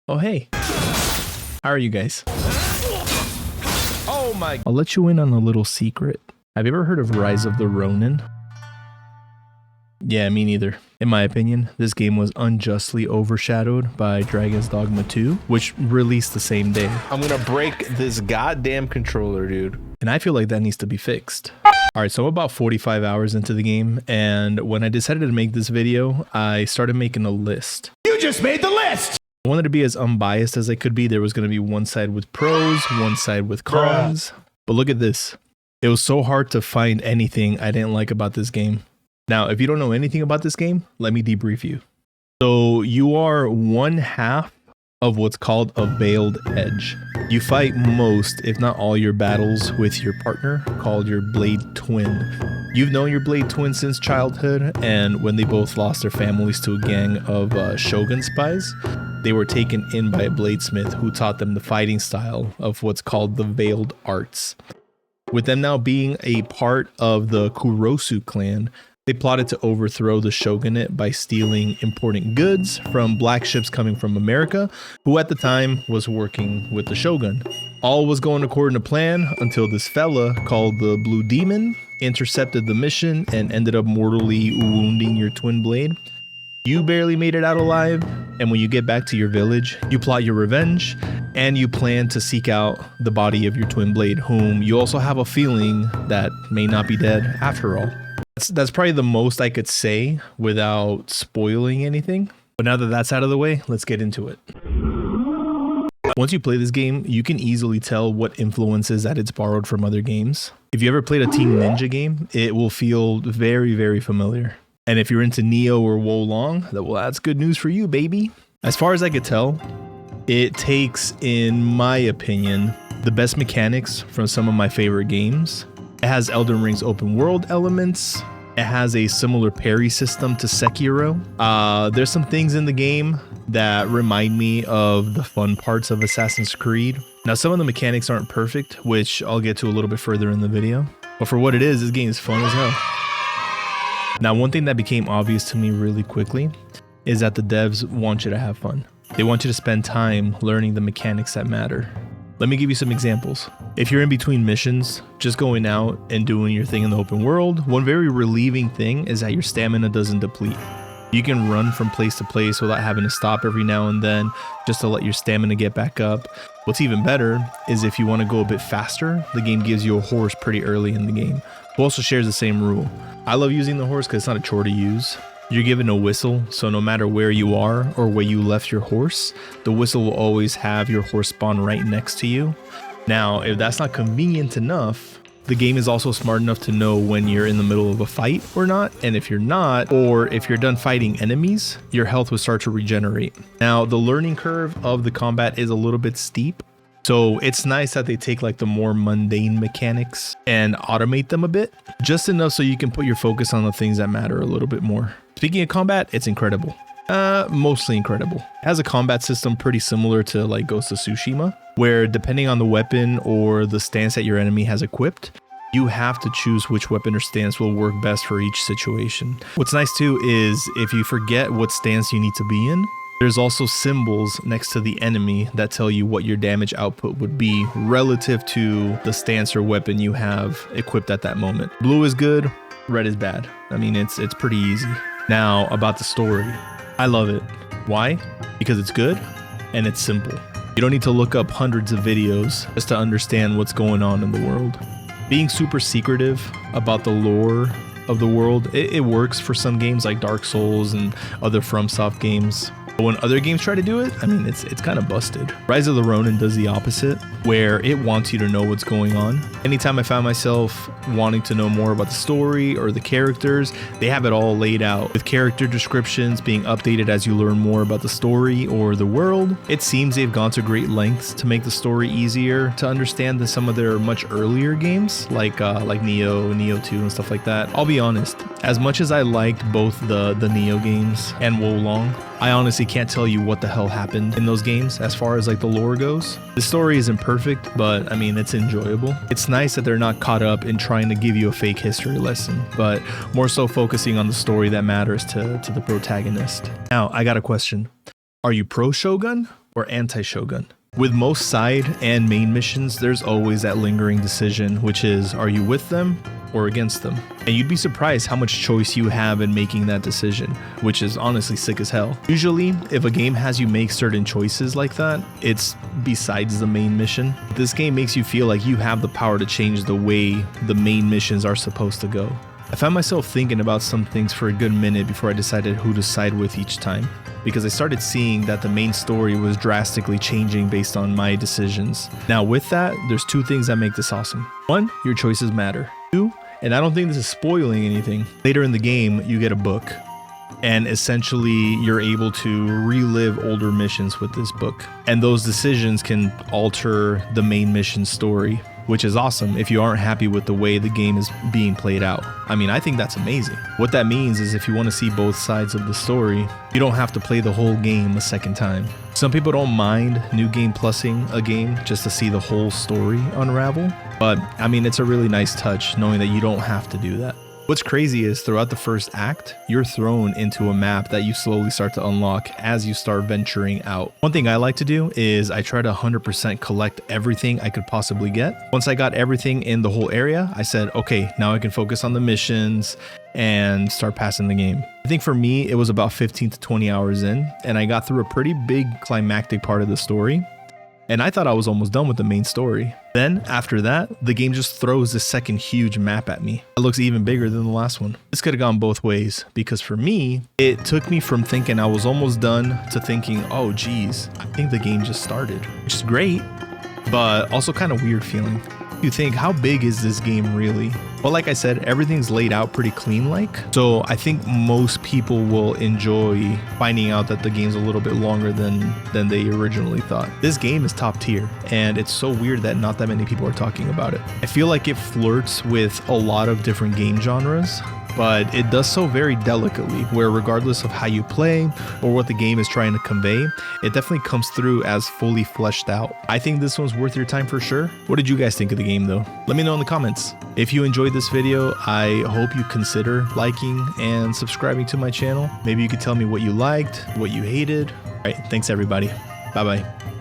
Oh, hey. How are you guys? Oh my. I'll let you in on a little secret. Have you ever heard of Rise of the Ronin? Yeah, me neither. In my opinion, this game was unjustly overshadowed by Dragon's Dogma 2, which released the same day. I'm gonna break this goddamn controller, dude. And I feel like that needs to be fixed. Alright, so I'm about 45 hours into the game, and when I decided to make this video, I started making a list. You just made the list! I wanted to be as unbiased as I could be. There was going to be one side with pros, one side with cons. But look at this. It was so hard to find anything I didn't like about this game. Now, if you don't know anything about this game, let me debrief you. So you are one half of what's called a veiled edge. You fight most, if not all, your battles with your partner, called your blade twin. You've known your blade twin since childhood, and when they both lost their families to a gang of shogun spies, they were taken in by a bladesmith who taught them the fighting style of what's called the veiled arts. With them now being a part of the Kurosu clan, they plotted to overthrow the shogunate by stealing important goods from black ships coming from America, who at the time was working with the shogun. All was going according to plan until this fella called the Blue Demon intercepted the mission and ended up mortally wounding your twin blade. You barely made it out alive, and when you get back to your village, you plot your revenge, and you plan to seek out the body of your twin blade, whom you also have a feeling that may not be dead after all. That's probably the most I could say without spoiling anything. But now that that's out of the way, let's get into it. Once you play this game, you can easily tell what influences that it's borrowed from other games. If you ever played a Team Ninja game, it will feel very, very familiar. And if you're into Neo or Wo Long, well, that's good news for you, baby. As far as I could tell, it takes, in my opinion, the best mechanics from some of my favorite games. It has Elden Ring's open world elements. It has a similar parry system to Sekiro. There's some things in the game that remind me of the fun parts of Assassin's Creed. Now, some of the mechanics aren't perfect, which I'll get to a little bit further in the video. But for what it is, this game is fun as hell. Now, one thing that became obvious to me really quickly is that the devs want you to have fun. They want you to spend time learning the mechanics that matter. Let me give you some examples. If you're in between missions, just going out and doing your thing in the open world, one very relieving thing is that your stamina doesn't deplete. You can run from place to place without having to stop every now and then just to let your stamina get back up. What's even better is if you want to go a bit faster, the game gives you a horse pretty early in the game, who also shares the same rule. I love using the horse because it's not a chore to use. You're given a whistle, so no matter where you are or where you left your horse, the whistle will always have your horse spawn right next to you. Now, if that's not convenient enough, the game is also smart enough to know when you're in the middle of a fight or not, and if you're not, or if you're done fighting enemies, your health will start to regenerate. Now, the learning curve of the combat is a little bit steep, so it's nice that they take like the more mundane mechanics and automate them a bit, just enough so you can put your focus on the things that matter a little bit more. Speaking of combat, it's incredible. Mostly incredible. It has a combat system pretty similar to like Ghost of Tsushima, where depending on the weapon or the stance that your enemy has equipped, you have to choose which weapon or stance will work best for each situation. What's nice too is if you forget what stance you need to be in, there's also symbols next to the enemy that tell you what your damage output would be relative to the stance or weapon you have equipped at that moment. Blue is good, red is bad. I mean, it's pretty easy. Now, about the story. I love it. Why? Because it's good and it's simple. You don't need to look up hundreds of videos just to understand what's going on in the world. Being super secretive about the lore of the world, it works for some games like Dark Souls and other FromSoft games. But when other games try to do it, I mean, it's kind of busted. Rise of the Ronin does the opposite, where it wants you to know what's going on. Anytime I found myself wanting to know more about the story or the characters, they have it all laid out, with character descriptions being updated as you learn more about the story or the world. It seems they've gone to great lengths to make the story easier to understand than some of their much earlier games, like Neo 2 and stuff like that. I'll be honest, as much as I liked both the Neo games and Wo Long, I honestly can't tell you what the hell happened in those games as far as like the lore goes. The story isn't perfect, but I mean, it's enjoyable. It's nice that they're not caught up in trying to give you a fake history lesson, but more so focusing on the story that matters to the protagonist. Now, I got a question. Are you pro Shogun or anti-shogun. With most side and main missions, there's always that lingering decision, which is, are you with them or against them? And you'd be surprised how much choice you have in making that decision, which is honestly sick as hell. Usually, if a game has you make certain choices like that, it's besides the main mission. This game makes you feel like you have the power to change the way the main missions are supposed to go. I found myself thinking about some things for a good minute before I decided who to side with each time, because I started seeing that the main story was drastically changing based on my decisions. Now with that, there's two things that make this awesome. One, your choices matter. Two, and I don't think this is spoiling anything, later in the game you get a book, and essentially you're able to relive older missions with this book, and those decisions can alter the main mission story, which is awesome if you aren't happy with the way the game is being played out. I mean, I think that's amazing. What that means is if you want to see both sides of the story, you don't have to play the whole game a second time. Some people don't mind new game plussing a game just to see the whole story unravel, but I mean, it's a really nice touch knowing that you don't have to do that. What's crazy is throughout the first act, you're thrown into a map that you slowly start to unlock as you start venturing out. One thing I like to do is I try to 100% collect everything I could possibly get. Once I got everything in the whole area, I said, okay, now I can focus on the missions and start passing the game. I think for me, it was about 15 to 20 hours in, and I got through a pretty big climactic part of the story. And I thought I was almost done with the main story. Then, after that, the game just throws this second huge map at me. It looks even bigger than the last one. This could have gone both ways, because for me, it took me from thinking I was almost done to thinking, oh geez, I think the game just started. Which is great, but also kind of weird feeling. You think, how big is this game really? Well, like I said, everything's laid out pretty clean-like, so I think most people will enjoy finding out that the game's a little bit longer than they originally thought. This game is top tier, and it's so weird that not that many people are talking about it. I feel like it flirts with a lot of different game genres, but it does so very delicately, where regardless of how you play or what the game is trying to convey, it definitely comes through as fully fleshed out. I think this one's worth your time for sure. What did you guys think of the game though? Let me know in the comments. If you enjoyed this video, I hope you consider liking and subscribing to my channel. Maybe you could tell me what you liked, what you hated. All right, thanks everybody. Bye-bye.